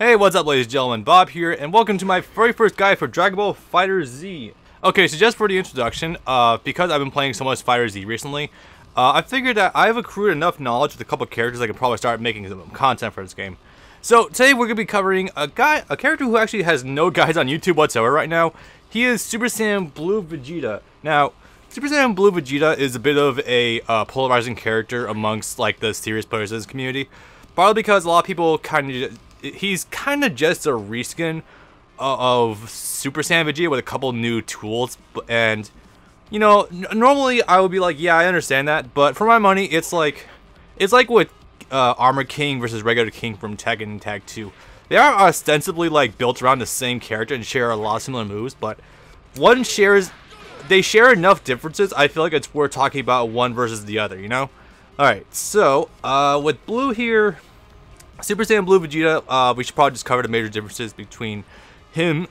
Hey, what's up ladies and gentlemen, Bob here, and welcome to my very first guide for Dragon Ball FighterZ. Okay, so just for the introduction, because I've been playing so much FighterZ recently, I figured that I've accrued enough knowledge with a couple characters I can probably start making some content for this game. So today we're going to be covering a character who actually has no guides on YouTube whatsoever right now. He is Super Saiyan Blue Vegeta. Now, Super Saiyan Blue Vegeta is a bit of a polarizing character amongst like the serious players in this community. Partly because a lot of people he's kind of just a reskin of Super Saiyan Vegeta with a couple new tools, and you know, normally I would be like, yeah, I understand that, but for my money, it's like with Armor King versus regular King from Tekken and Tag 2. They are ostensibly like built around the same character and share a lot of similar moves, but they share enough differences. I feel like it's worth talking about one versus the other, you know? Alright, so with Blue here, Super Saiyan Blue Vegeta, we should probably just cover the major differences between him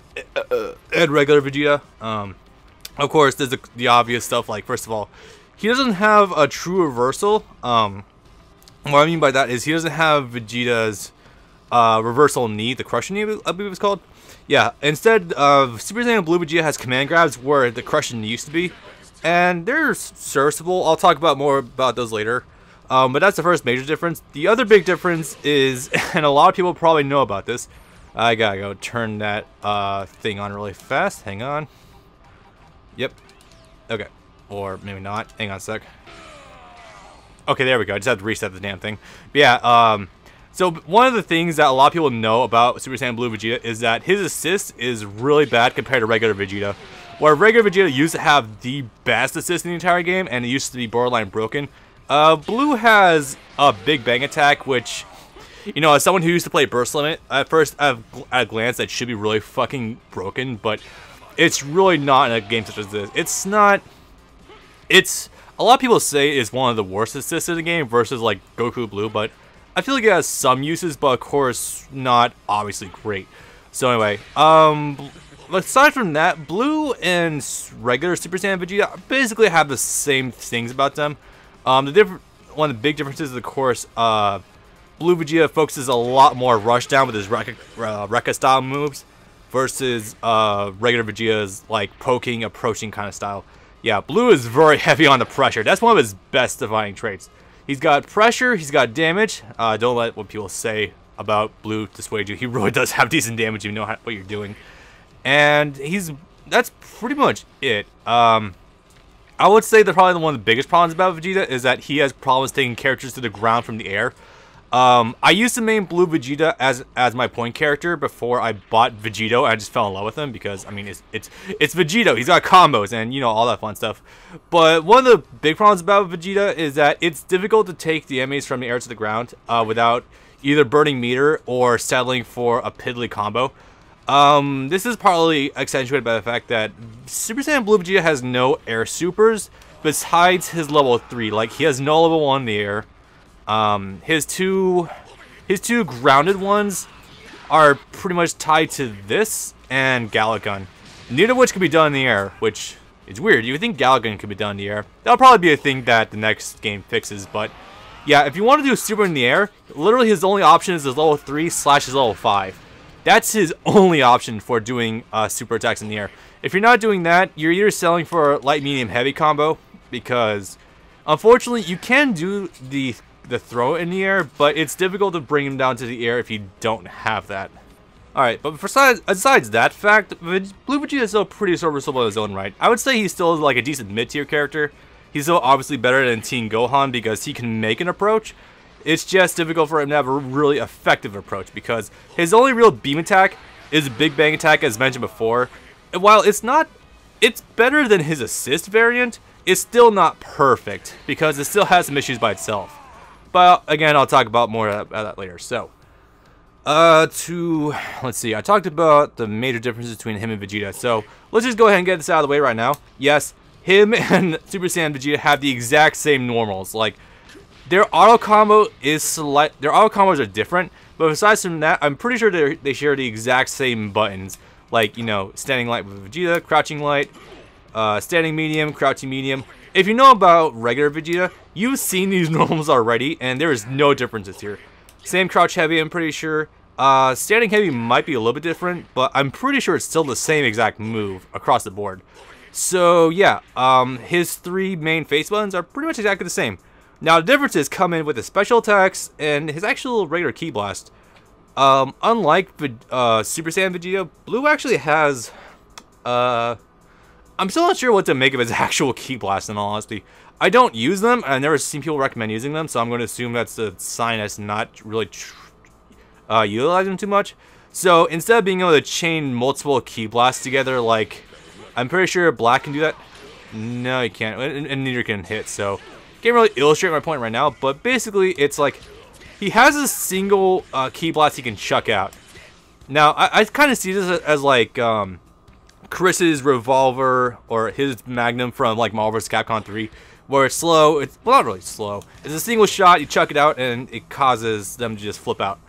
and regular Vegeta. Of course, there's the obvious stuff, like, first of all, he doesn't have a true reversal. What I mean by that is he doesn't have Vegeta's reversal knee, the crushing knee, I believe it's called. Yeah, instead, Super Saiyan Blue Vegeta has command grabs where the crushing knee used to be, and they're serviceable. I'll talk more about those later. But that's the first major difference. The other big difference is, and a lot of people probably know about this, I gotta go turn that thing on really fast. Hang on. Yep. Okay. Or maybe not. Hang on a sec. Okay, there we go. I just had to reset the damn thing. But yeah, so one of the things that a lot of people know about Super Saiyan Blue Vegeta is that his assist is really bad compared to regular Vegeta. Where regular Vegeta used to have the best assist in the entire game, and it used to be borderline broken. Blue has a big bang attack, which, you know, as someone who used to play Burst Limit, at first, at a glance, that should be really fucking broken, but it's really not in a game such as this. It's not, a lot of people say it's one of the worst assists in the game versus, like, Goku Blue, but I feel like it has some uses, but of course, not obviously great. So anyway, aside from that, Blue and regular Super Saiyan Vegeta basically have the same things about them. One of the big differences is, of course, Blue Vegeta focuses a lot more rush down with his Rekka style moves versus regular Vegeta's like poking, approaching kind of style. Yeah, Blue is very heavy on the pressure. That's one of his best defining traits. He's got pressure, he's got damage. Don't let what people say about Blue dissuade you. He really does have decent damage if you know what you're doing. And that's pretty much it. I would say that probably one of the biggest problems about Vegeta is that he has problems taking characters to the ground from the air. I used to main Blue Vegeta as my point character before I bought Vegito, and I just fell in love with him because, I mean, it's Vegito. He's got combos and, you know, all that fun stuff. But one of the big problems about Vegeta is that it's difficult to take the enemies from the air to the ground without either burning meter or settling for a piddly combo. This is partly accentuated by the fact that Super Saiyan Blue Vegeta has no air supers besides his level 3. Like, he has no level 1 in the air. His two grounded ones are pretty much tied to this and Galagun. Neither of which can be done in the air, which is weird. You would think Galagun could be done in the air. That'll probably be a thing that the next game fixes, but yeah, if you want to do super in the air, literally his only option is his level 3 / his level 5. That's his only option for doing super attacks in the air. If you're not doing that, you're either selling for a light, medium, heavy combo, because unfortunately you can do the throw in the air, but it's difficult to bring him down to the air if you don't have that. Alright, but besides that fact, Blue Vegeta is still pretty serviceable in his own right. I would say he's still like a decent mid-tier character. He's still obviously better than Teen Gohan because he can make an approach. It's just difficult for him to have a really effective approach because his only real beam attack is a big bang attack, as mentioned before. And while it's better than his assist variant, it's still not perfect because it still has some issues by itself. But again, I'll talk about more about that later. So, let's see, I talked about the major differences between him and Vegeta. So let's just go ahead and get this out of the way right now. Yes, him and Super Saiyan Vegeta have the exact same normals. Like, their auto combo is their auto combos are different, but besides from that, I'm pretty sure they share the exact same buttons. Like, you know, standing light with Vegeta, crouching light, standing medium, crouching medium. If you know about regular Vegeta, you've seen these normals already, and there is no differences here. Same crouch heavy, I'm pretty sure. Standing heavy might be a little bit different, but I'm pretty sure it's still the same exact move across the board. So yeah, his 3 main face buttons are pretty much exactly the same. Now the differences come in with the special attacks and his actual regular ki blast. Unlike Super Saiyan Vegeta, Blue actually has, I'm still not sure what to make of his actual ki blast in all honesty. I don't use them, and I've never seen people recommend using them, so I'm going to assume that's a sign that's not really utilize them too much. So instead of being able to chain multiple ki blasts together, like, I'm pretty sure Black can do that. No, he can't, and neither can Hit, so can't really illustrate my point right now, but basically it's like, he has a single ki blast he can chuck out. Now, I kind of see this as like Chris's revolver or his Magnum from like Marvel vs. Capcom 3, where it's slow. It's, well, not really slow. It's a single shot, you chuck it out, and it causes them to just flip out.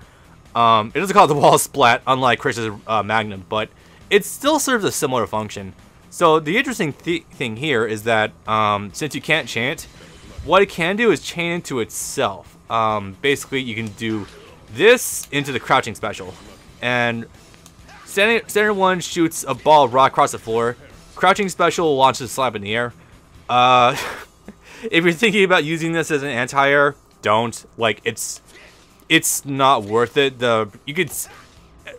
It doesn't cause the wall splat, unlike Chris's Magnum, but it still serves a similar function. So the interesting thing here is that since you can't chain it, what it can do is chain into itself. Basically, you can do this into the crouching special, and standard 1 shoots a ball right across the floor. Crouching special launches a slap in the air. If you're thinking about using this as an anti-air, don't. Like, it's not worth it. You could,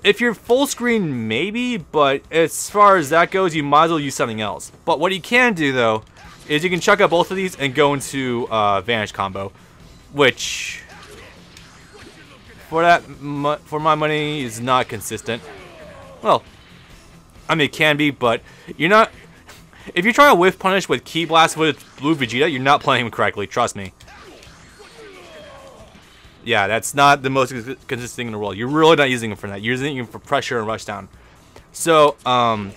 if you're full screen, maybe, but as far as that goes, you might as well use something else. But what you can do though is you can chuck out both of these and go into Vanish combo, which for my money is not consistent. Well, I mean it can be, but you're not. If you're trying to whiff punish with ki blast with Blue Vegeta, you're not playing him correctly. Trust me. Yeah, that's not the most consistent thing in the world. You're really not using him for that. You're using him for pressure and rush down. So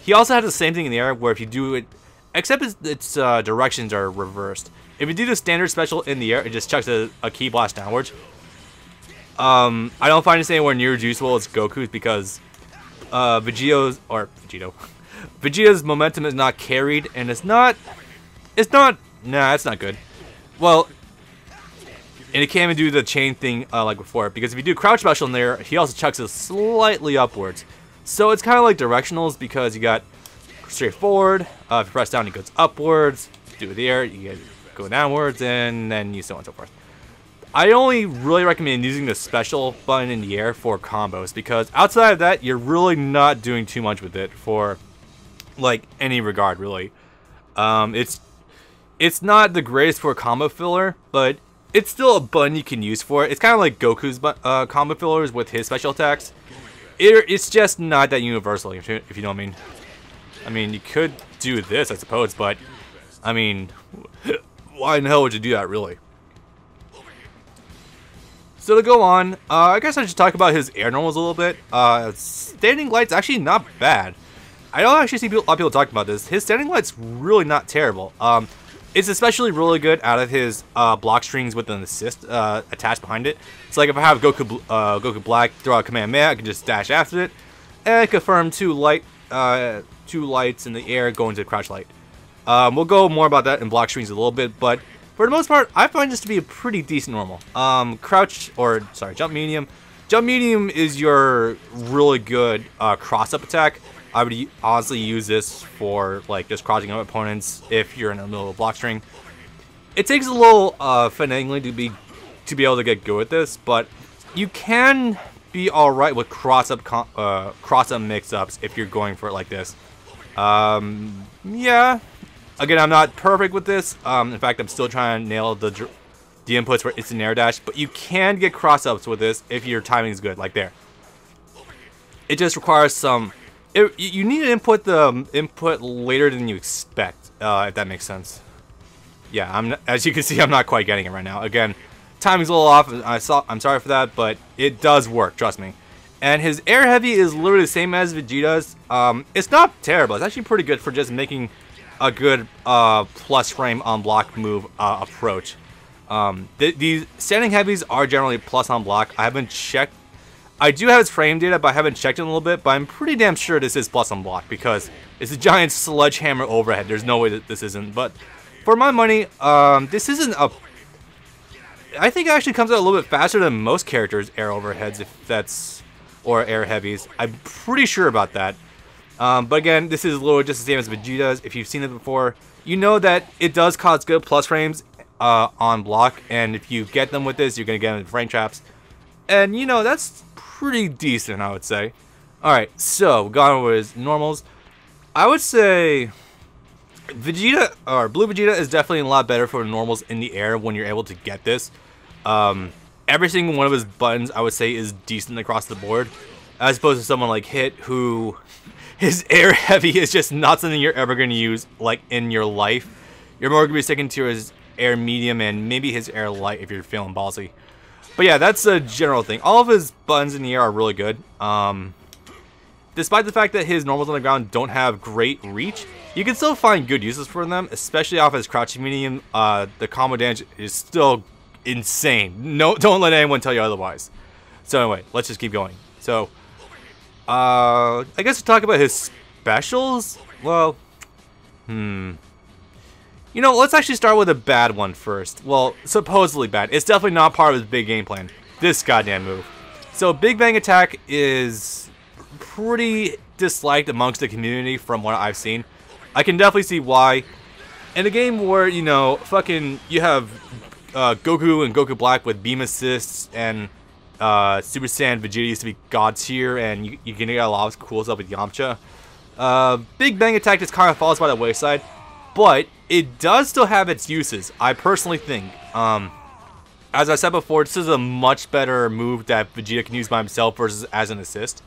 he also has the same thing in the air, where if you do it, except its directions are reversed. If you do the standard special in the air, it just chucks a ki blast downwards. I don't find this anywhere near as useful as Goku's, because Vegeta's momentum is not carried, and nah, it's not good. Well, and it can't even do the chain thing like before, because if you do crouch special in there, he also chucks it slightly upwards. So it's kind of like directionals, because you got straight forward, if you press down, it goes upwards, do it there, you go downwards, and then you so on and so forth. I only really recommend using the special button in the air for combos, because outside of that, you're really not doing too much with it for like any regard, really. It's not the greatest for combo filler, but it's still a button you can use for it. It's kind of like Goku's combo fillers with his special attacks. It's just not that universal, if you know what I mean. I mean, you could do this, I suppose, but I mean, why in the hell would you do that, really? So to go on, I guess I should talk about his air normals a little bit. Standing light's actually not bad. I don't actually see a lot of people talking about this. His standing light's really not terrible. It's especially really good out of his block strings with an assist attached behind it. So like if I have Goku Black throw out Kamehameha, I can just dash after it and confirm two lights in the air going to crouch light. We'll go more about that in block strings a little bit, but for the most part, I find this to be a pretty decent normal. Jump medium. Jump medium is your really good cross-up attack. I would honestly use this for like just crossing up opponents if you're in the middle of a block string. It takes a little finagling to be able to get good with this, but you can be alright with cross-up mix-ups if you're going for it like this. Yeah. Again, I'm not perfect with this. In fact, I'm still trying to nail the inputs for instant air dash, but you can get cross-ups with this if your timing is good, like there. It just requires some. You need to input the input later than you expect, if that makes sense. Yeah, as you can see, I'm not quite getting it right now. Again, timing's a little off. I'm sorry for that, but it does work. Trust me. And his air heavy is literally the same as Vegeta's. It's not terrible. It's actually pretty good for just making a good plus frame on block move approach. These standing heavies are generally plus on block. I haven't checked. I do have his frame data, but I haven't checked it in a little bit. But I'm pretty damn sure this is plus on block, because it's a giant sledgehammer overhead. There's no way that this isn't. But for my money, this isn't a. I think it actually comes out a little bit faster than most characters' air overheads. If that's or air heavies. I'm pretty sure about that. But again, this is literally just the same as Vegeta's. If you've seen it before, you know that it does cause good plus frames on block, and if you get them with this, you're going to get them in frame traps. And, you know, that's pretty decent, I would say. Alright, so, gone over his normals. I would say Vegeta, or Blue Vegeta, is definitely a lot better for normals in the air when you're able to get this. Every single one of his buttons, I would say, is decent across the board. As opposed to someone like Hit, who his air heavy is just not something you're ever going to use, like, in your life. You're more going to be sticking to his air medium and maybe his air light if you're feeling ballsy. But yeah, that's a general thing. All of his buttons in the air are really good. Despite the fact that his normals on the ground don't have great reach, you can still find good uses for them, especially off his crouching medium. The combo damage is still insane. No, don't let anyone tell you otherwise. So anyway, let's just keep going. So, I guess to talk about his specials, well, you know, let's actually start with a bad one first. Well, supposedly bad. It's definitely not part of his big game plan. This goddamn move. So, Big Bang Attack is pretty disliked amongst the community from what I've seen. I can definitely see why. In a game where, you know, fucking, you have Goku and Goku Black with beam assists, and Super Saiyan Vegeta used to be god tier, and you can get a lot of cool stuff with Yamcha. Big Bang Attack just kind of falls by the wayside, but it does still have its uses, I personally think. As I said before, this is a much better move that Vegeta can use by himself versus as an assist.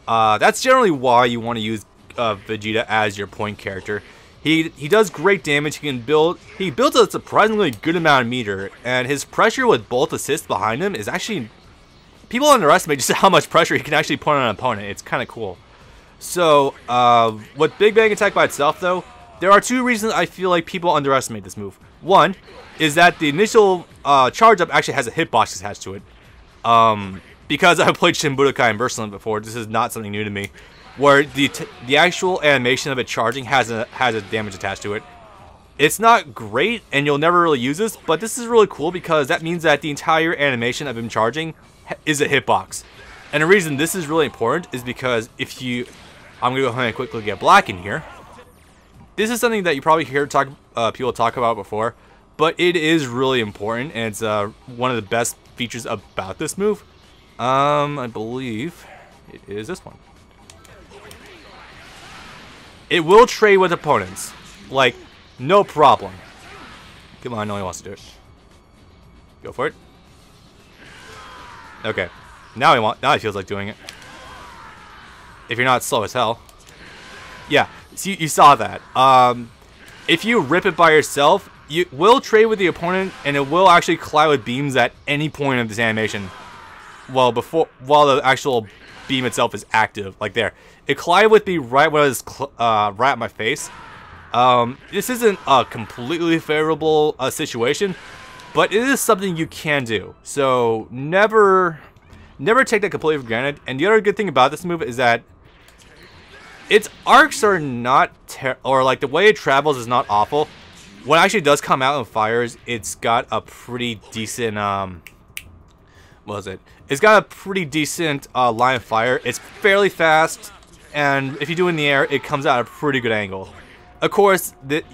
That's generally why you want to use Vegeta as your point character. He does great damage. He builds a surprisingly good amount of meter, and his pressure with both assists behind him is actually, people underestimate just how much pressure he can actually put on an opponent. It's kind of cool. So with Big Bang Attack by itself though, there are two reasons I feel like people underestimate this move. One is that the initial charge up actually has a hitbox attached to it. Because I've played Shin Budokai and Versailles before, this is not something new to me. Where the actual animation of it charging has a damage attached to it. It's not great, and you'll never really use this, but this is really cool because that means that the entire animation of him charging is a hitbox. And the reason this is really important is because I'm gonna go ahead and quickly get Black in here. This is something that you probably hear people talk about before, but it is really important, and it's one of the best features about this move. I believe it is this one. It will trade with opponents, like, no problem. Come on, I know he wants to do it. Go for it. Okay, now he feels like doing it. If you're not slow as hell. Yeah, see, you saw that. If you rip it by yourself, you will trade with the opponent, and it will actually collide with beams at any point of this animation. Well, while the actual beam itself is active, like there. It collided with me right when I was right at my face. This isn't a completely favorable situation, but it is something you can do. So never take that completely for granted. And the other good thing about this move is that its arcs are not or like the way it travels is not awful. When it actually does come out and fires, it's got a pretty decent what was it? It's got a pretty decent line of fire. It's fairly fast, and if you do it in the air, it comes out at a pretty good angle. Of course, this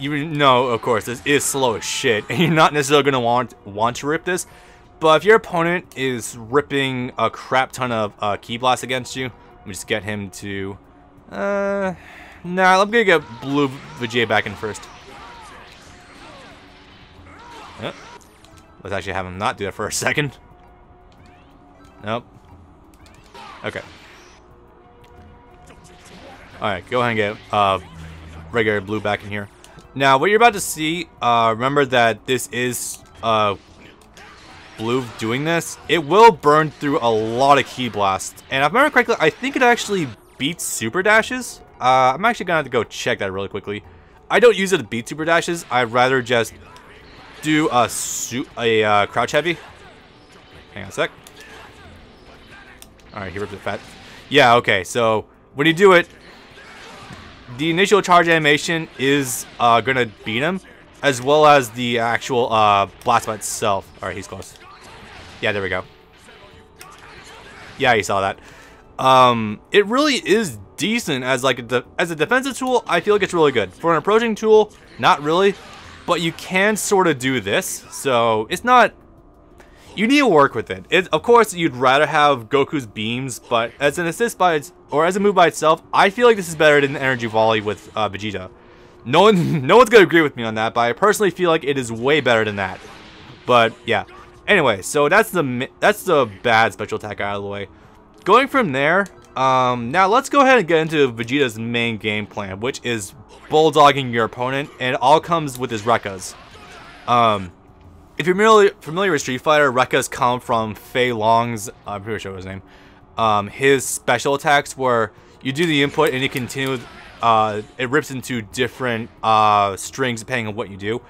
is slow as shit, and you're not necessarily going to want to rip this. But if your opponent is ripping a crap ton of Ki Blast against you, let me just get him to... Nah, I'm going to get Blue Vegeta back in first. Yep. Let's actually have him not do that for a second. Nope. Okay. Alright, go ahead and get regular Blue back in here. Now, what you're about to see, remember that this is Blue doing this. It will burn through a lot of Ki Blasts. And if I remember correctly, I think it actually beats Super Dashes. I'm actually going to have to go check that really quickly. I don't use it to beat Super Dashes. I'd rather just do a crouch heavy. Hang on a sec. Alright, he ripped it fat. Yeah, okay, so when you do it, the initial charge animation is gonna beat him, as well as the actual blast by itself. Alright, he's close. Yeah, there we go. Yeah, you saw that. it really is decent as like as a defensive tool. I feel like it's really good. For an approaching tool, not really, but you can sort of do this. So it's not. You need to work with it. Of course, you'd rather have Goku's beams, but as an assist or as a move by itself, I feel like this is better than Energy Volley with Vegeta. No one's gonna agree with me on that, but I personally feel like it is way better than that. But yeah. Anyway, so that's the bad special attack out of the way. Going from there, now let's go ahead and get into Vegeta's main game plan, which is bulldogging your opponent, and it all comes with his Rekkas. If you're familiar with Street Fighter, Rekkas come from Fei Long's, I'm pretty sure his name, his special attacks where you do the input and it continues, it rips into different strings depending on what you do.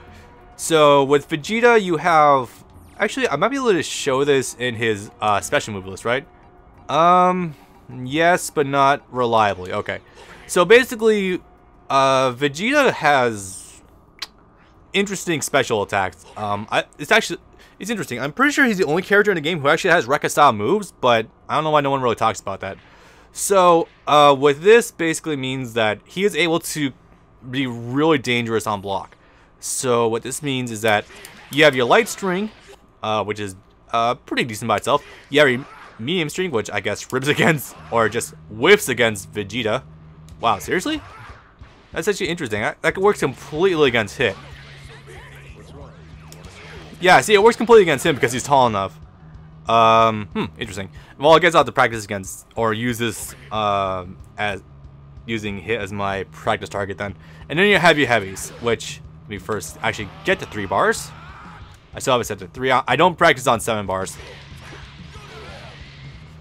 So with Vegeta, you have, actually I might be able to show this in his special move list, right? Yes, but not reliably. Okay. So basically, Vegeta has interesting special attacks. It's interesting. I'm pretty sure he's the only character in the game who actually has Rekka style moves, but I don't know why no one really talks about that. So, with this basically means that he is able to be really dangerous on block. So what this means is that you have your light string, which is pretty decent by itself. You have your medium string, which I guess rips against, or just whiffs against Vegeta. Wow, seriously? That's actually interesting. That works completely against hit. Yeah, see, it works completely against him because he's tall enough. Interesting. Well, I guess I'll have to practice against, or use this as using hit as my practice target then. And then you have your heavies, which let me first actually get to 3 bars. I still have it set to 3. I don't practice on 7 bars.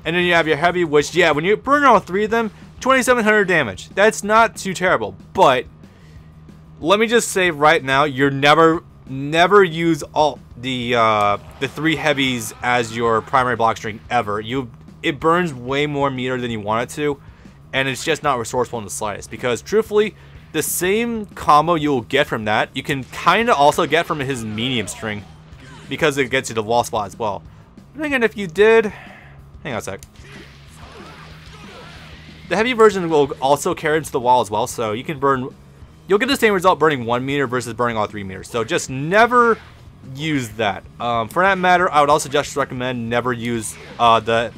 And then you have your heavy, which, yeah, when you burn all 3 of them, 2,700 damage. That's not too terrible, but let me just say right now, you're never use all the 3 heavies as your primary block string ever. It burns way more meter than you want it to, and it's just not resourceful in the slightest. Because truthfully, the same combo you'll get from that, you can kind of also get from his medium string, because it gets you the wall spot as well. But again, if you did, hang on a sec. The heavy version will also carry him to the wall as well, so you can burn. You'll get the same result burning 1 meter versus burning all 3 meters. So just never use that. For that matter, I would also just recommend never use the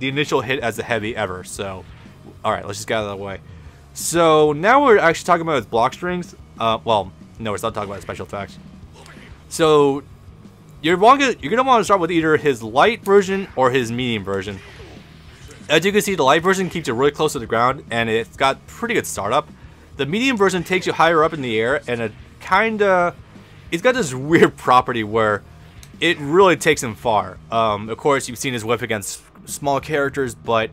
initial hit as a heavy ever. So, all right, let's just get out of the way. So now we're actually talking about his block strings. Well, no, we're not talking about special effects. So you're gonna want to start with either his light version or his medium version. As you can see, the light version keeps you really close to the ground, and it's got pretty good startup. The medium version takes you higher up in the air, and it's got this weird property where it really takes him far. Of course, you've seen his whip against small characters, but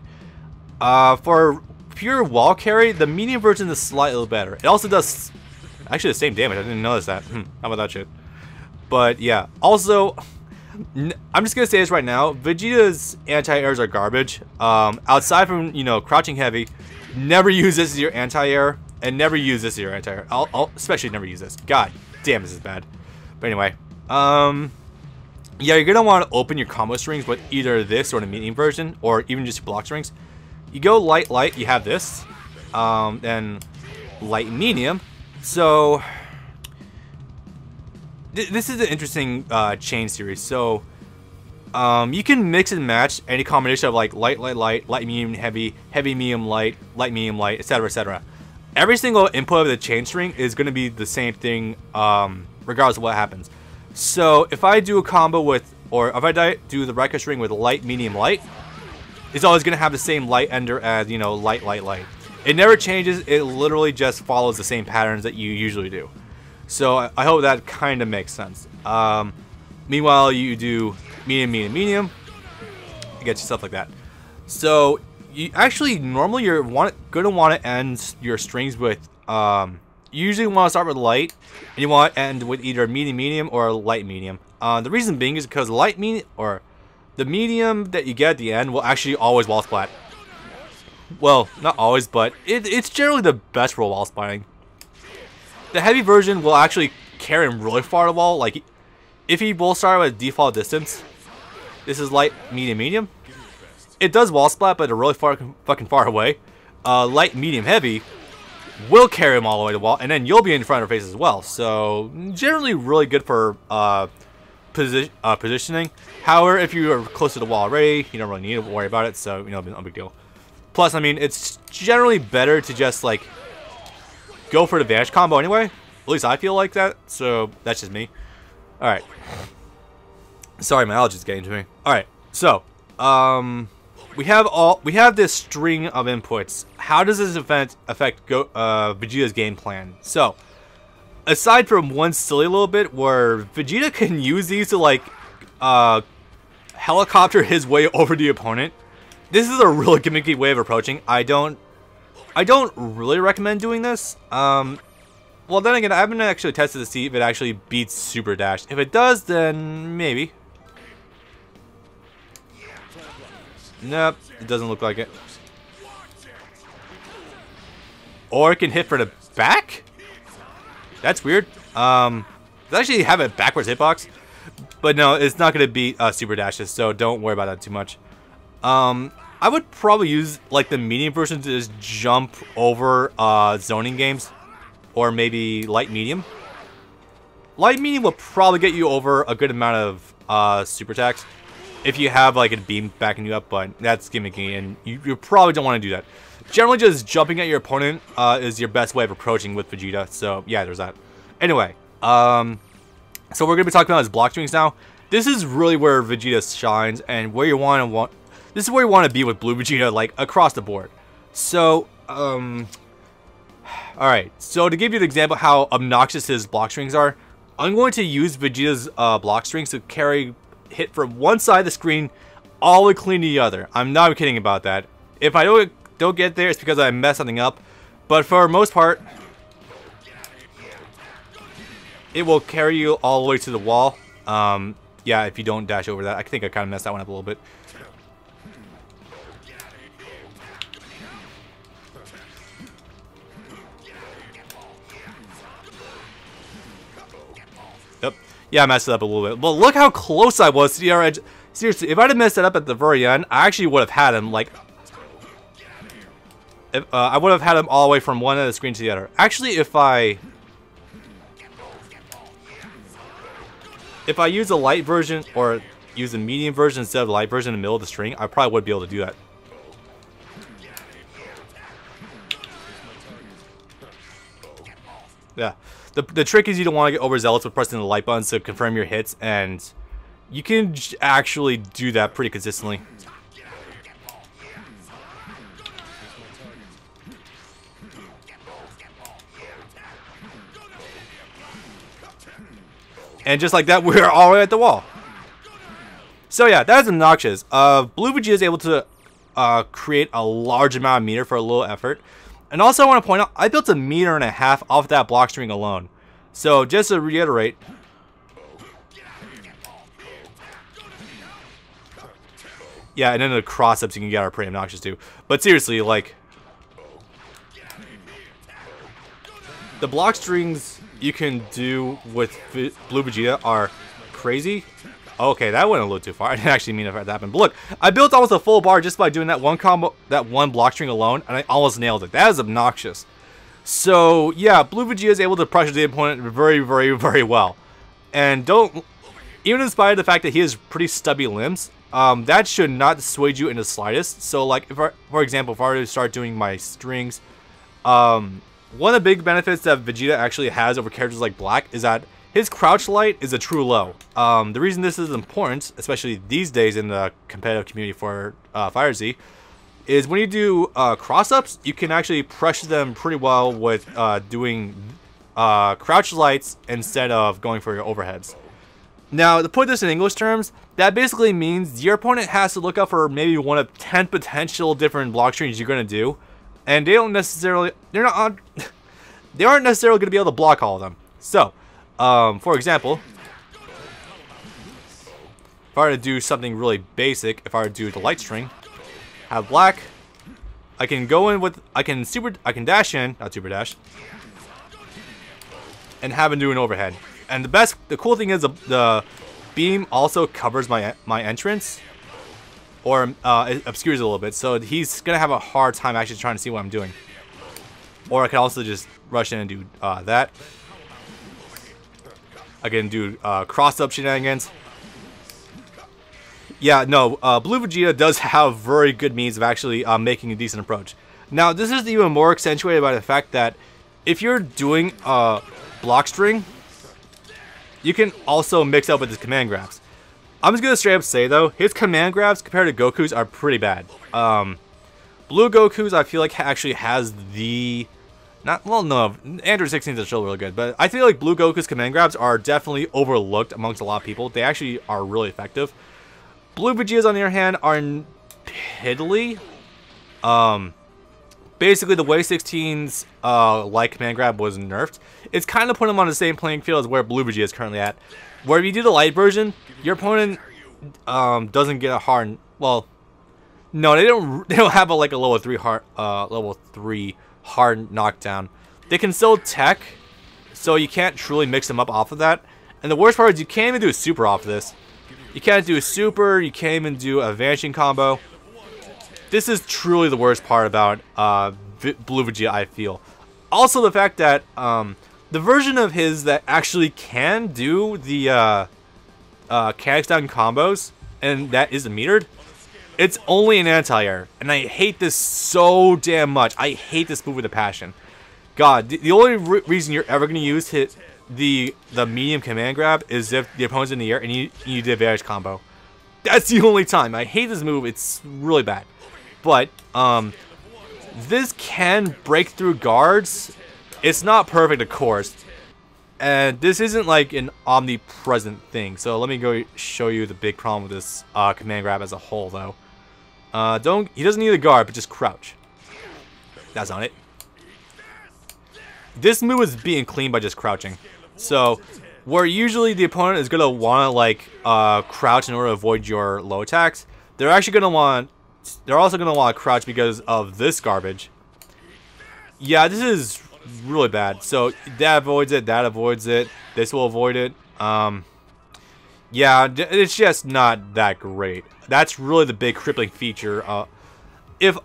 for pure wall carry, the medium version is slightly better. It also does actually the same damage. I didn't notice that. How about that shit? But yeah, also, I'm just gonna say this right now. Vegeta's anti-airs are garbage. Outside from, you know, crouching heavy, never use this as your anti-air. And never use this as your anti-air. I'll especially never use this. God damn, this is bad. But anyway, yeah, you're gonna want to open your combo strings with either this or the medium version, or even just your block strings. You go light, light. You have this, then light, medium. So this is an interesting chain series. So you can mix and match any combination of like light, light, light, light, medium, heavy, heavy, medium, light, medium, light, etc., etc. Every single input of the chain string is going to be the same thing, regardless of what happens. So if I do a combo with, or if I do the Rekka string with light, medium, light, it's always going to have the same light ender as, you know, light, light, light. It never changes. It literally just follows the same patterns that you usually do. So I hope that kind of makes sense. Meanwhile, you do medium, medium, medium. You get stuff like that. So you actually normally you're gonna want to end your strings with you usually want to start with light, and you want to end with either medium medium or light medium. The reason being is because light medium, or the medium that you get at the end, will actually always wall splat. Well, not always, but it's generally the best for wall splatting. The heavy version will actually carry him really far to the wall. Like if he will start with default distance, this is light, medium, medium. it does wall splat, but they're really fucking far away. Light, medium, heavy will carry them all the way to the wall, and then you'll be in front of their face as well. So generally really good for positioning. However, if you are close to the wall already, you don't really need to worry about it. So no big deal. Plus, I mean, it's generally better to just like go for the vanish combo anyway. At least I feel like that. So that's just me. All right. Sorry, my allergies getting to me. All right. So we have this string of inputs. How does this affect Vegeta's game plan? So, aside from one silly little bit where Vegeta can use these to like helicopter his way over the opponent, this is a really gimmicky way of approaching. I don't really recommend doing this. Well, then again, I haven't actually tested to see if it actually beats Super Dash. If it does, then maybe. Nope, it doesn't look like it. Or it can hit for the back? That's weird. They actually have a backwards hitbox. But no, it's not going to beat Super Dashes, so don't worry about that too much. I would probably use like the medium version to just jump over zoning games. Or maybe light medium. Light medium will probably get you over a good amount of super attacks. If you have like a beam backing you up, but that's gimmicky and you probably don't want to do that. Generally just jumping at your opponent is your best way of approaching with Vegeta, so yeah, there's that. Anyway, so we're going to be talking about his block strings now. This is really where Vegeta shines and where you this is where you want to be with Blue Vegeta, like across the board. So, alright, so to give you an example how obnoxious his block strings are, I'm going to use Vegeta's block strings to hit from one side of the screen all the way clean to the other. I'm not kidding about that. If I don't get there, it's because I messed something up. But for the most part, it will carry you all the way to the wall. Yeah, if you don't dash over that. I think I kind of messed that one up a little bit. Yep. Yeah, I messed it up a little bit. But look how close I was to the other edge. Seriously, if I'd have messed it up at the very end, I actually would have had him, like... I would have had him all the way from one end of the screen to the other. Actually, if I use a light version, or use a medium version instead of the light version in the middle of the string, I probably would be able to do that. Yeah. The trick is you don't want to get overzealous with pressing the light buttons to confirm your hits, and you can actually do that pretty consistently. And just like that, we're all the way at the wall. So yeah, that is obnoxious. Blue Vegeta is able to create a large amount of meter for a little effort. And also I want to point out, I built 1.5 meters off that block string alone. So just to reiterate, yeah, and then the cross-ups you can get are pretty obnoxious too. But seriously, like, the block strings you can do with Blue Vegeta are crazy. Okay, that went a little too far. I didn't actually mean for that to happen. But look, I built almost a full bar just by doing that one combo, that one block string alone, and I almost nailed it. That is obnoxious. So yeah, Blue Vegeta is able to pressure the opponent very, very, very well. And even in spite of the fact that he has pretty stubby limbs, that should not dissuade you in the slightest. So like, for example, if I were to start doing my strings, one of the big benefits that Vegeta actually has over characters like Black is that his crouch light is a true low. The reason this is important, especially these days in the competitive community for FighterZ, is when you do cross-ups, you can actually pressure them pretty well with doing crouch lights instead of going for your overheads. Now, to put this in English terms, that basically means your opponent has to look out for maybe one of 10 potential different block strings you're going to do, and they aren't necessarily going to be able to block all of them. So, for example, if I were to do something really basic, if I were to do the light string, have Black, I can go in with, I can dash in, not super dash, and have him do an overhead. And the cool thing is the beam also covers my entrance, or it obscures it a little bit. So he's gonna have a hard time actually trying to see what I'm doing. Or I can also just rush in and do that. I can do cross-up shenanigans. Yeah, no, Blue Vegeta does have very good means of actually making a decent approach. Now, this is even more accentuated by the fact that if you're doing block string, you can also mix up with his command grabs. I'm just going to straight up say, though, his command grabs compared to Goku's are pretty bad. Blue Goku's, I feel like, actually has the... no, Android 16s are still really good, but I feel like Blue Goku's command grabs are definitely overlooked amongst a lot of people. They actually are really effective. Blue Vegeta's, on the other hand, are piddly. Basically, the way 16's light command grab was nerfed, it's kind of putting them on the same playing field as where Blue Vegeta is currently at. Where if you do the light version, your opponent doesn't get a hard... Well, no, they don't have like a level 3 hard knockdown. They can still tech, so you can't truly mix them up off of that. And the worst part is you can't even do a super off of this. You can't do a super, you can't even do a vanishing combo. This is truly the worst part about Blue Vegeta, I feel. Also the fact that the version of his that actually can do the Canex down combos, and that isn't metered, it's only an anti-air. And I hate this so damn much. I hate this move with a passion. God, the only reason you're ever going to use the medium command grab is if the opponent's in the air and you do a vanish combo. That's the only time. I hate this move. It's really bad. But this can break through guards. It's not perfect, of course. And this isn't like an omnipresent thing. So let me go show you the big problem with this command grab as a whole, though. He doesn't need a guard, but just crouch. That's on it. This move is being cleaned by just crouching. So, where usually the opponent is gonna want to like crouch in order to avoid your low attacks, they're actually gonna want. They're also gonna want to crouch because of this garbage. Yeah, this is really bad. So that avoids it. That avoids it. This will avoid it. Yeah, it's just not that great. That's really the big crippling feature.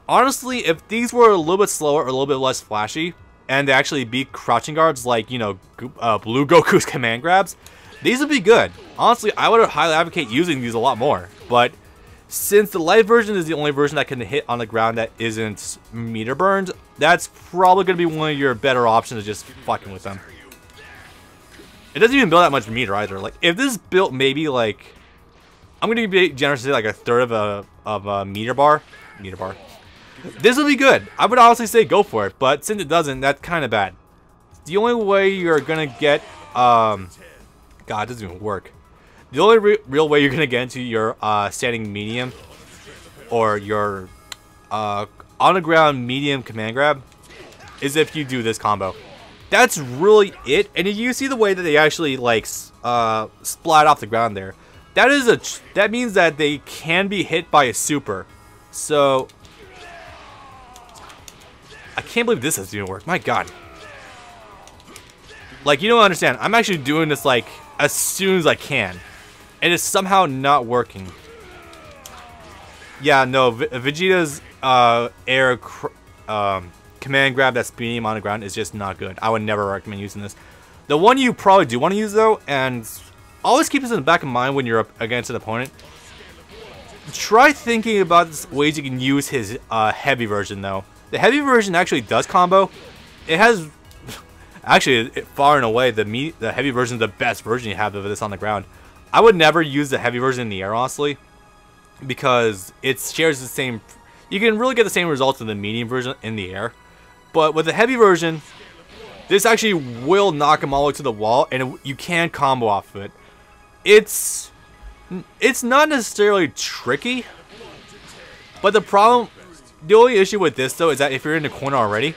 Honestly, if these were a little bit slower or a little bit less flashy, and they actually beat crouching guards like, you know, Blue Goku's command grabs, these would be good. Honestly, I would highly advocate using these a lot more. But since the light version is the only version that can hit on the ground that isn't meter burned, that's probably going to be one of your better options of just fucking with them. It doesn't even build that much meter either. Like, if this built maybe like, I'm going to be generous to say like a third of a meter bar. This would be good. I would honestly say go for it, but since it doesn't, that's kind of bad. The only way you're gonna get, God, it doesn't even work. The only real way you're gonna get into your standing medium or your on the ground medium command grab is if you do this combo. That's really it. And you see the way that they actually like splat off the ground there. That means that they can be hit by a super. So I can't believe this doesn't even work. My God. Like, you don't understand. I'm actually doing this, like, as soon as I can. And it's somehow not working. Yeah, no. Vegeta's air command grab that's beating him on the ground is just not good. I would never recommend using this. The one you probably do want to use, though, and always keep this in the back of mind when you're up against an opponent. Try thinking about ways you can use his heavy version, though. The heavy version actually does combo. It has, actually, far and away, the heavy version is the best version you have of this on the ground. I would never use the heavy version in the air, honestly, because it shares the same. You can really get the same results in the medium version in the air, but with the heavy version, this actually will knock him all the way to the wall, and you can combo off of it. It's not necessarily tricky, but the only issue with this, though, is that if you're in the corner already,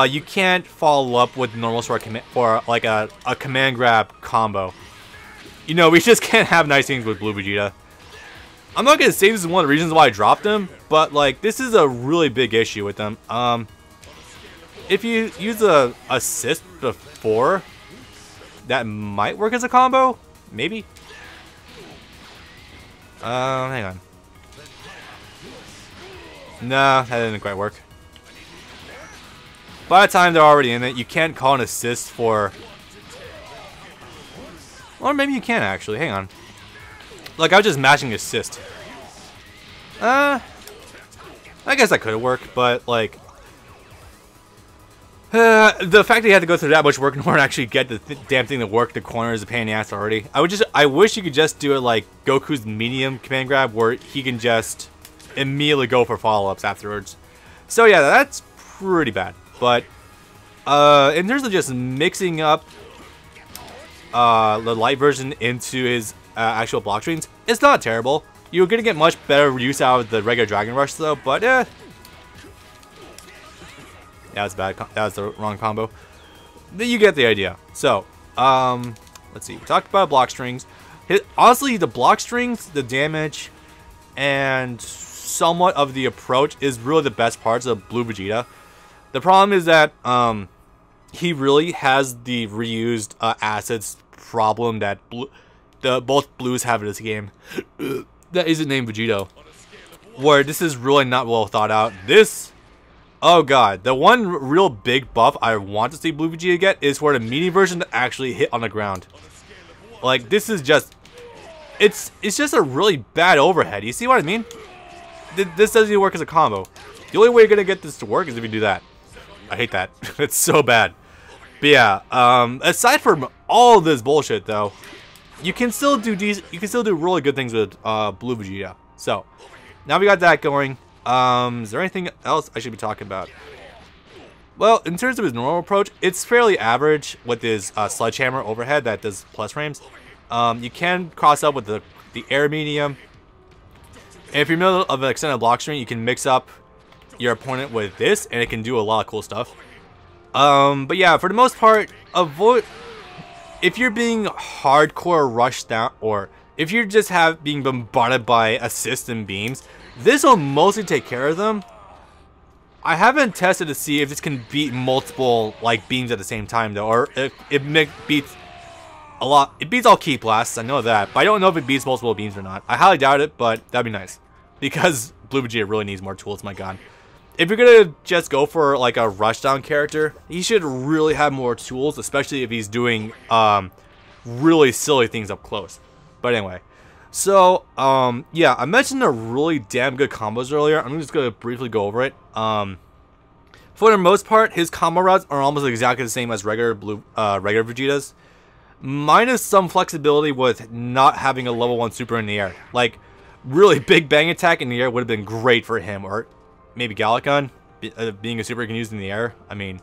you can't follow up with normal for like a command grab combo. You know, we just can't have nice things with Blue Vegeta. I'm not gonna say this is one of the reasons why I dropped him, but like this is a really big issue with them. If you use a assist before, that might work as a combo, maybe. Hang on. Nah, that didn't quite work. By the time they're already in it, you can't call an assist for... Or maybe you can actually, hang on. Like, I was just matching assist. I guess that could have worked, but like... the fact that you had to go through that much work in order to actually get the damn thing to work, the corner is a pain in the ass already. I wish you could just do it like Goku's medium command grab, where he can just immediately go for follow-ups afterwards. So yeah, that's pretty bad. But in terms of just mixing up the light version into his actual block strings, it's not terrible. You're gonna get much better use out of the regular Dragon Rush though, but yeah, that's bad. That was the wrong combo. You get the idea. So, let's see. We talked about block strings. Honestly, the block strings, the damage, and somewhat of the approach is really the best parts of Blue Vegeta. The problem is that he really has the reused assets problem that both Blues have in this game. That isn't named Vegito. Where this is really not well thought out. This, oh god, the one real big buff I want to see Blue Vegeta get is for the mini version to actually hit on the ground. Like, this is just, it's just a really bad overhead. You see what I mean? This doesn't even work as a combo. The only way you're gonna get this to work is if you do that. I hate that. It's so bad. But yeah, aside from all this bullshit though, you can still do really good things with Blue Vegeta. So now we got that going. Is there anything else I should be talking about? Well, in terms of his normal approach, it's fairly average with his sledgehammer overhead that does plus frames. You can cross up with the air medium. And if you're in the middle of an extended block string, you can mix up your opponent with this, and it can do a lot of cool stuff. But yeah, for the most part, avoid if you're being hardcore rushed down, or if you're just being bombarded by assists and beams, this will mostly take care of them. I haven't tested to see if this can beat multiple like beams at the same time though, or if it beats a lot. It beats all key blasts, I know that, but I don't know if it beats multiple beams or not. I highly doubt it, but that'd be nice because Blue Vegeta really needs more tools. My god. If you're gonna just go for like a rushdown character, he should really have more tools, especially if he's doing really silly things up close. But anyway, so yeah, I mentioned the really damn good combos earlier. I'm just gonna briefly go over it. For the most part, his combo routes are almost exactly the same as regular Vegeta's, minus some flexibility with not having a level 1 super in the air. Like, really big bang attack in the air would have been great for him, or maybe Galacon, being a super you can use in the air. I mean,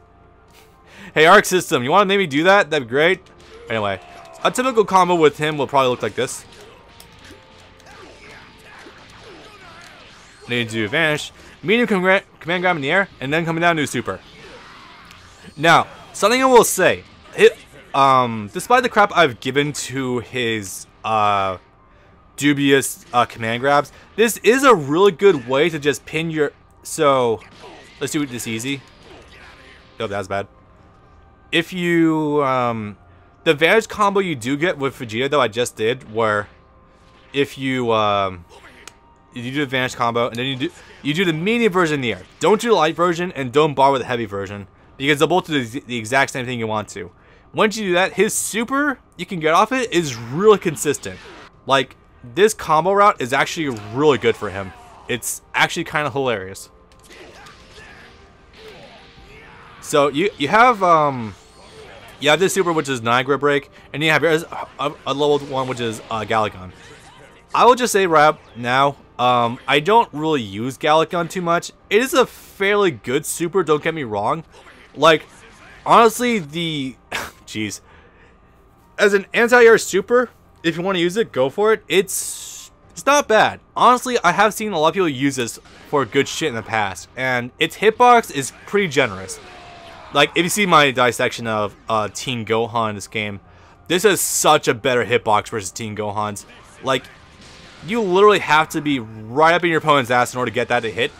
hey, Arc System, you want to maybe do that? That'd be great. Anyway, a typical combo with him will probably look like this. Need to vanish, medium command grab in the air, and then coming down to a super. Now, something I will say, despite the crap I've given to his dubious command grabs, this is a really good way to just pin your... So, let's do this easy. Oh, that was bad. If you, the advantage combo you do get with Vegeta, though, I just did, where if you, you do the advantage combo, and then you do the medium version in the air. Don't do the light version, and don't bar with the heavy version, because they'll both do the exact same thing you want to. Once you do that, his super you can get off it is really consistent. Like, this combo route is actually really good for him. It's actually kind of hilarious. So you have this super, which is Niagara Break, and you have a level 1, which is Galacon. I will just say right now, I don't really use Galacon too much. It is a fairly good super, don't get me wrong. Like, honestly, jeez, as an anti-air super, if you want to use it, go for it. It's not bad. Honestly, I have seen a lot of people use this for good shit in the past, and its hitbox is pretty generous. Like, if you see my dissection of Teen Gohan in this game, this is such a better hitbox versus Teen Gohan's. Like, you literally have to be right up in your opponent's ass in order to get that to hit.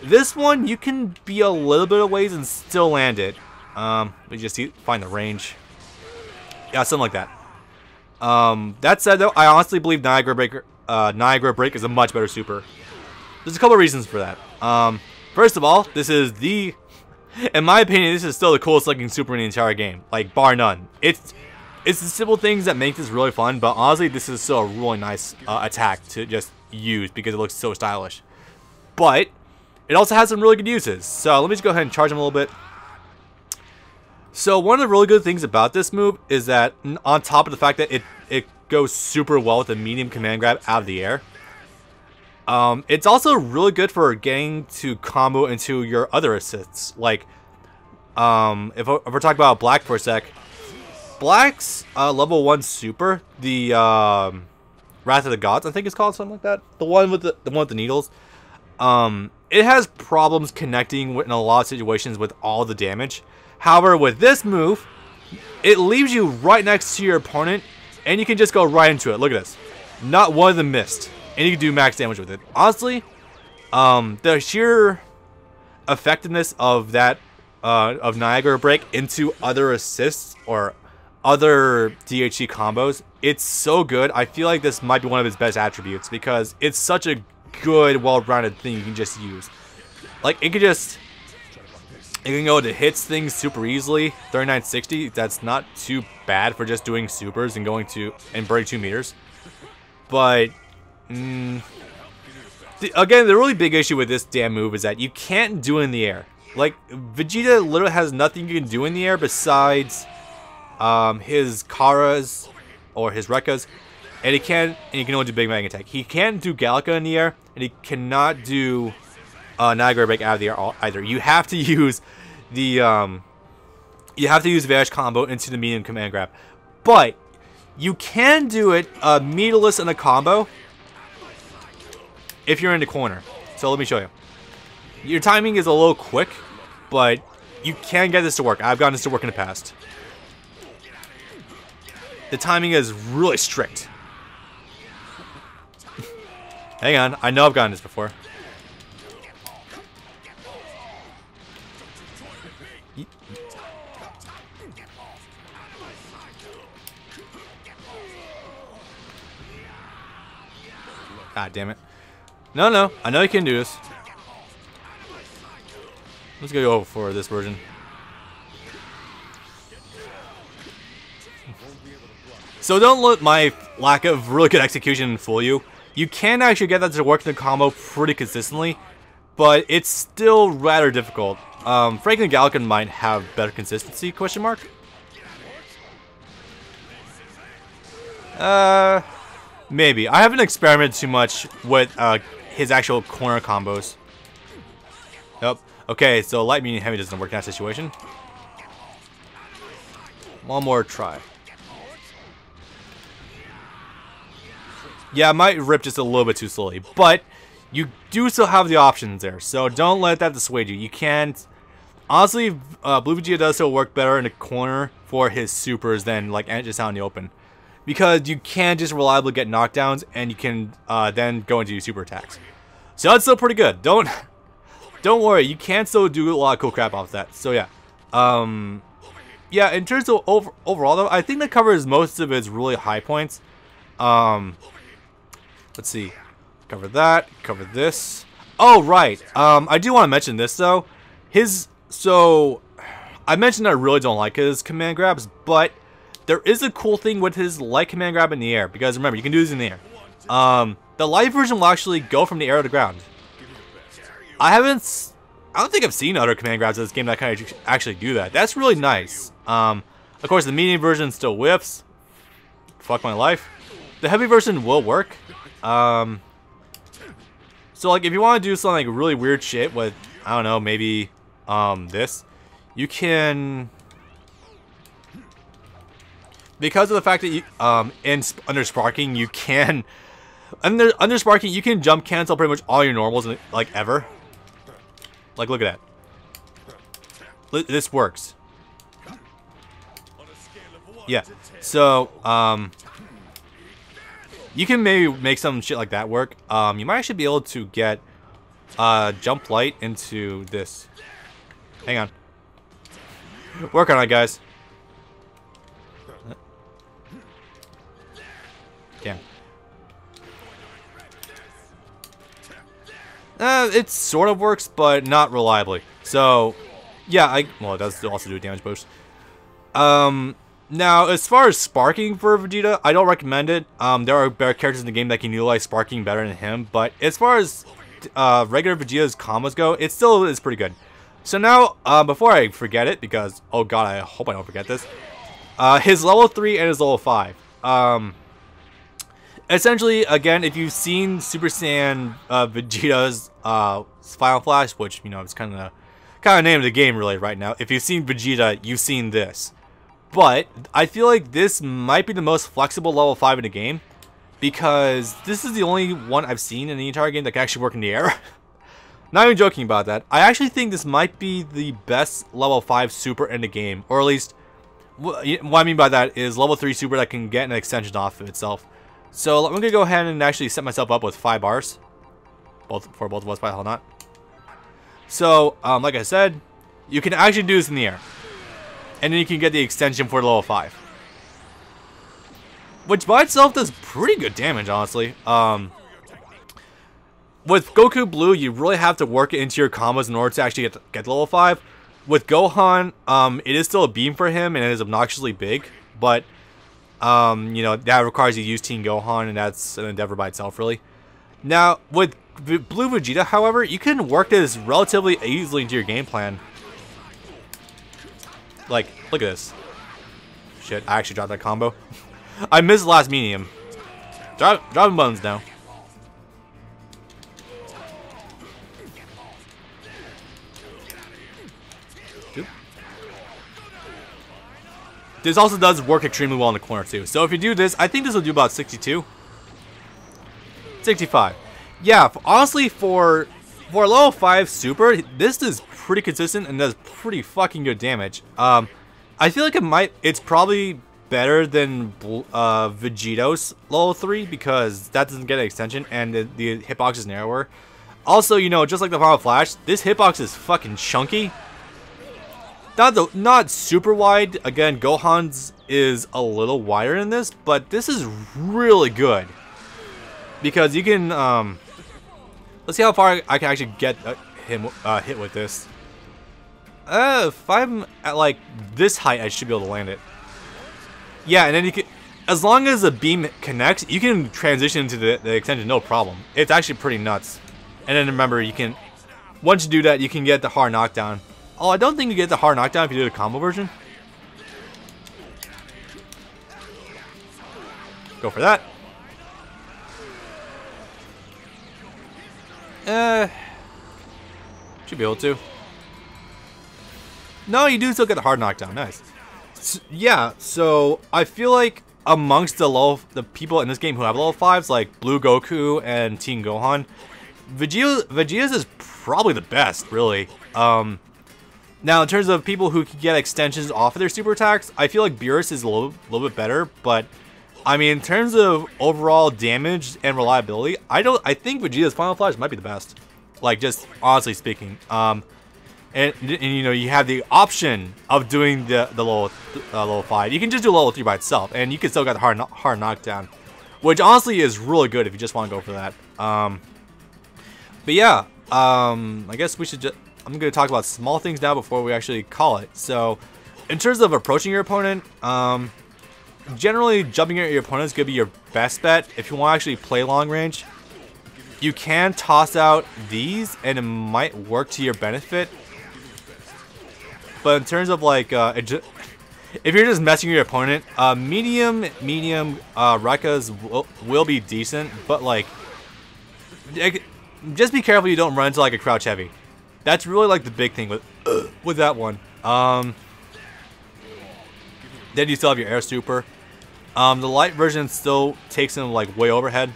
This one, you can be a little bit of ways and still land it. We just find the range. Yeah, something like that. That said, though, I honestly believe Niagara Break is a much better super. There's a couple of reasons for that. First of all, this is in my opinion, this is still the coolest looking super in the entire game, like bar none. It's the simple things that make this really fun, but honestly, this is still a really nice attack to just use because it looks so stylish. But it also has some really good uses. So let me just go ahead and charge him a little bit. So one of the really good things about this move is that on top of the fact that it goes super well with a medium command grab out of the air, it's also really good for getting to combo into your other assists. Like, if we're talking about Black for a sec, Black's level 1 super, the Wrath of the Gods, I think it's called, something like that. The one with the needles. It has problems connecting in a lot of situations with all the damage. However, with this move, it leaves you right next to your opponent, and you can just go right into it. Look at this. Not one of them missed. And you can do max damage with it. Honestly, the sheer effectiveness of that, of Niagara Break into other assists or other DHC combos, it's so good. I feel like this might be one of his best attributes because it's such a good, well-rounded thing you can just use. Like, it can go to hits things super easily. 3960, that's not too bad for just doing supers and going to and burning 2 meters. But again, the really big issue with this damn move is that you can't do it in the air. Like, Vegeta literally has nothing you can do in the air besides his Karas or his Rekkas, and he can only do Big Bang Attack. He can't do Gallica in the air, and he cannot do Niagara Break out of the air either. You have to use the Vanish combo into the medium command grab, but you can do it meterless in a combo if you're in the corner. So let me show you. Your timing is a little quick, but you can get this to work. I've gotten this to work in the past. The timing is really strict. Hang on, I know I've gotten this before. God damn it. No, I know you can do this. Let's go over for this version. So don't let my lack of really good execution fool you. You can actually get that to work in the combo pretty consistently, but it's still rather difficult. Franklin Gallican might have better consistency, question mark? Maybe. I haven't experimented too much with his actual corner combos. Nope. Okay, so light, medium, heavy doesn't work in that situation. One more try. Yeah, I might rip just a little bit too slowly, but you do still have the options there, so don't let that dissuade you. You can't... Honestly, Blue Vegeta does still work better in the corner for his supers than like just out in the open. Because you can just reliably get knockdowns, and you can then go into your super attacks. So that's still pretty good. Don't worry, you can still do a lot of cool crap off that. So yeah, yeah. In terms of overall though, I think that covers most of its really high points. Let's see, cover that, cover this. Oh right, I do want to mention this though. So I mentioned I really don't like his command grabs, but there is a cool thing with his light command grab in the air, because remember, you can do this in the air. The light version will actually go from the air to the ground. I don't think I've seen other command grabs in this game that kind of actually do that. That's really nice. Of course, the medium version still whiffs. Fuck my life. The heavy version will work. So like, if you want to do some like really weird shit with, I don't know, maybe this, you can. Because of the fact that you, under sparking, you can, under sparking, you can jump cancel pretty much all your normals, like, ever. Like, look at that. This works. Yeah. So, you can maybe make some shit like that work. You might actually be able to get, jump light into this. Hang on. Work on it, guys. Damn. It sort of works, but not reliably. So, yeah, well, it does also do a damage boost. Now, as far as sparking for Vegeta, I don't recommend it. There are better characters in the game that can utilize sparking better than him, but as far as regular Vegeta's combos go, it still is pretty good. So now, before I forget it, because, oh god, I hope I don't forget this, his level 3 and his level 5. Essentially, again, if you've seen Super Saiyan Vegeta's Final Flash, which, you know, it's kind of name of the game really right now. If you've seen Vegeta, you've seen this. But I feel like this might be the most flexible level 5 in the game, because this is the only one I've seen in the entire game that can actually work in the air. Not even joking about that. I actually think this might be the best level 5 super in the game, or at least what I mean by that is level 3 super that can get an extension off of itself. So I'm going to go ahead and actually set myself up with 5 bars. For both of us, why the hell not? So, like I said, you can actually do this in the air. And then you can get the extension for level 5. Which by itself does pretty good damage, honestly. With Goku Blue, you really have to work it into your combos in order to actually get to level 5. With Gohan, it is still a beam for him, and it is obnoxiously big. But, you know, that requires you to use Teen Gohan, and that's an endeavor by itself, really. Now, with Blue Vegeta, however, you can work this relatively easily into your game plan. Like, look at this. Shit, I actually dropped that combo. I missed the last medium. Dropping buttons now. Oop. This also does work extremely well in the corner too. So if you do this, I think this will do about 62. 65. Yeah, honestly, for level 5 super, this is pretty consistent and does pretty fucking good damage. I feel like it's probably better than Vegito's level 3 because that doesn't get an extension and the hitbox is narrower. Also, you know, just like the Final Flash, this hitbox is fucking chunky. Not super wide. Again, Gohan's is a little wider than this, but this is really good. Because you can, let's see how far I can actually get him hit with this. If I'm at like this height, I should be able to land it. Yeah, and then you can, as long as the beam connects, you can transition into the extension, no problem. It's actually pretty nuts. And then remember, you can, once you do that, you can get the hard knockdown. Oh, I don't think you get the hard knockdown if you do the combo version. Go for that. Should be able to. No, you do still get the hard knockdown. Nice. Yeah, so I feel like amongst the people in this game who have level 5s, like Blue Goku and Teen Gohan, Vegeta's is probably the best, really. Now, in terms of people who can get extensions off of their super attacks, I feel like Beerus is a little bit better, but I mean, in terms of overall damage and reliability, I think Vegeta's Final Flash might be the best. Like, just honestly speaking. And you know, you have the option of doing the level 5. You can just do level 3 by itself, and you can still get the hard knockdown, which honestly is really good if you just want to go for that. But yeah, I guess we should just. I'm going to talk about small things now before we actually call it. So, in terms of approaching your opponent, generally jumping at your opponent is going to be your best bet if you want to actually play long range. You can toss out these, and it might work to your benefit. But in terms of like, if you're just messing with your opponent, medium Rekkas will be decent, but like, just be careful you don't run into like a crouch heavy. That's really like the big thing with that one. Then you still have your air super. The light version still takes him like way overhead.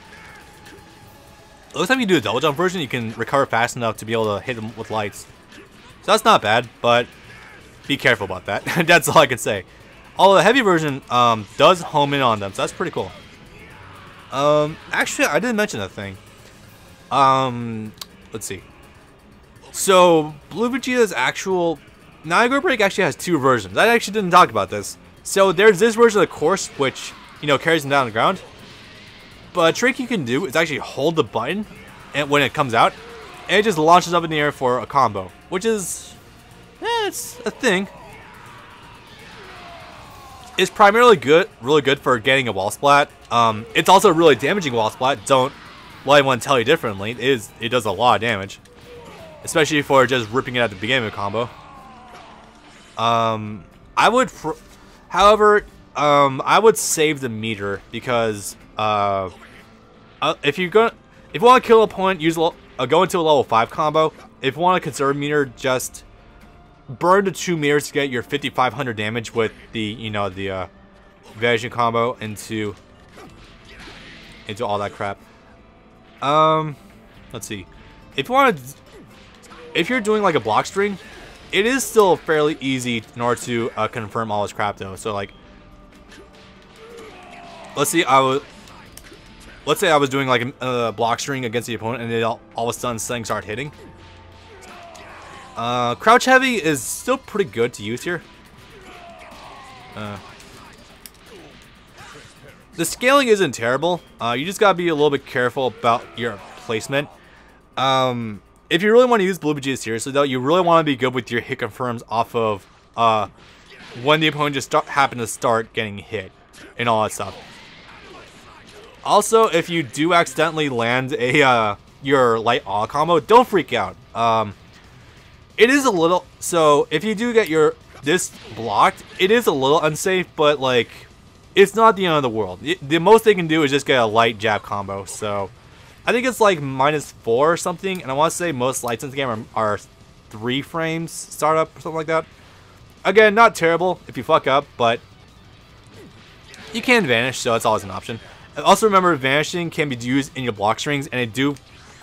The time you do a double jump version, you can recover fast enough to be able to hit him with lights. So that's not bad, but be careful about that. That's all I can say. Although the heavy version does home in on them, so that's pretty cool. Actually, I didn't mention that thing. Let's see. So, Blue Vegeta's actual Niagara Break actually has 2 versions. I actually didn't talk about this. So, there's this version of the course, which, you know, carries him down the ground. But a trick you can do is actually hold the button and when it comes out, and it just launches up in the air for a combo, which is, it's a thing. It's primarily really good for getting a wall splat. It's also really damaging wall splat. Don't let anyone tell you differently. It does a lot of damage, especially for just ripping it at the beginning of a combo. However, I would save the meter because if you want to kill a point, go into a level 5 combo. If you want to conserve meter, just burn the 2 meters to get your 5,500 damage with the Vegeta combo into all that crap. Let's see. If you're doing like a block string, it is still fairly easy in order to confirm all this crap though. So like, let's say I was doing like a block string against the opponent, and then all of a sudden things start hitting. Crouch heavy is still pretty good to use here. The scaling isn't terrible. You just gotta be a little bit careful about your placement. If you really want to use Blue Vegeta seriously though, you really want to be good with your hit confirms off of when the opponent just happen to start getting hit and all that stuff. Also, if you do accidentally land your light awe combo, don't freak out. It is a little, so if you do get this blocked, it is a little unsafe, but like, it's not the end of the world. The most they can do is just get a light jab combo. So I think it's like -4 or something, and I want to say most lights in the game are 3 frames startup or something like that. Again, not terrible if you fuck up, but you can vanish, so it's always an option. And also remember, vanishing can be used in your block strings, and it do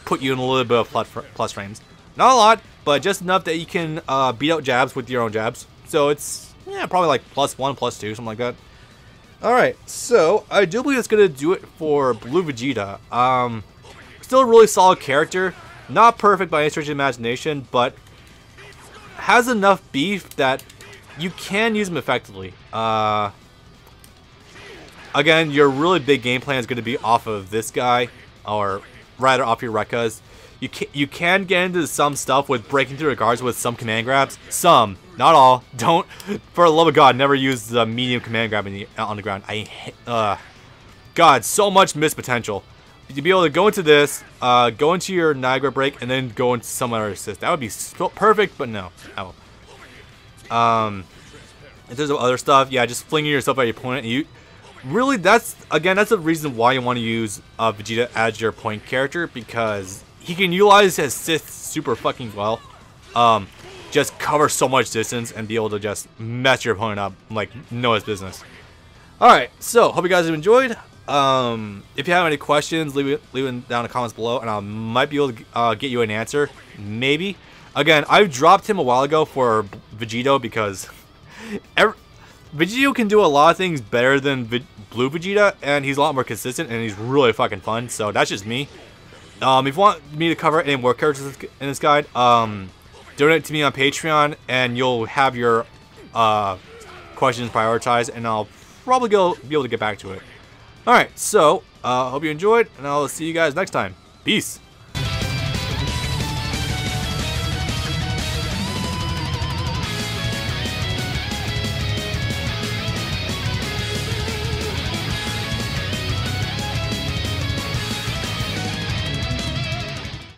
put you in a little bit of plus frames. Not a lot, but just enough that you can beat out jabs with your own jabs. So it's, yeah, probably like +1, +2, something like that. Alright, so I do believe it's going to do it for Blue Vegeta. Still a really solid character. Not perfect by any stretch of the imagination, but has enough beef that you can use him effectively. Again, your really big game plan is going to be off of this guy, or rather off your Rekkas. You can get into some stuff with breaking through the guards with some command grabs. Some, not all. Don't, for the love of God, never use the medium command grab on the ground. God, so much missed potential. To be able to go into this, go into your Niagara break, and then go into some other assist. That would be so perfect, but no. In terms of other stuff, yeah, just flinging yourself at your opponent. Really, that's the reason why you want to use Vegeta as your point character, because he can utilize his Sith super fucking well. Just cover so much distance and be able to just mess your opponent up like no one's business. Alright, so hope you guys have enjoyed. If you have any questions, leave them down in the comments below, and I might be able to get you an answer. Maybe. Again, I dropped him a while ago for Vegito because Vegito can do a lot of things better than Blue Vegeta, and he's a lot more consistent, and he's really fucking fun. So that's just me. If you want me to cover any more characters in this guide, donate to me on Patreon, and you'll have your questions prioritized, and I'll probably be able to get back to it. Alright, so hope you enjoyed, and I'll see you guys next time. Peace!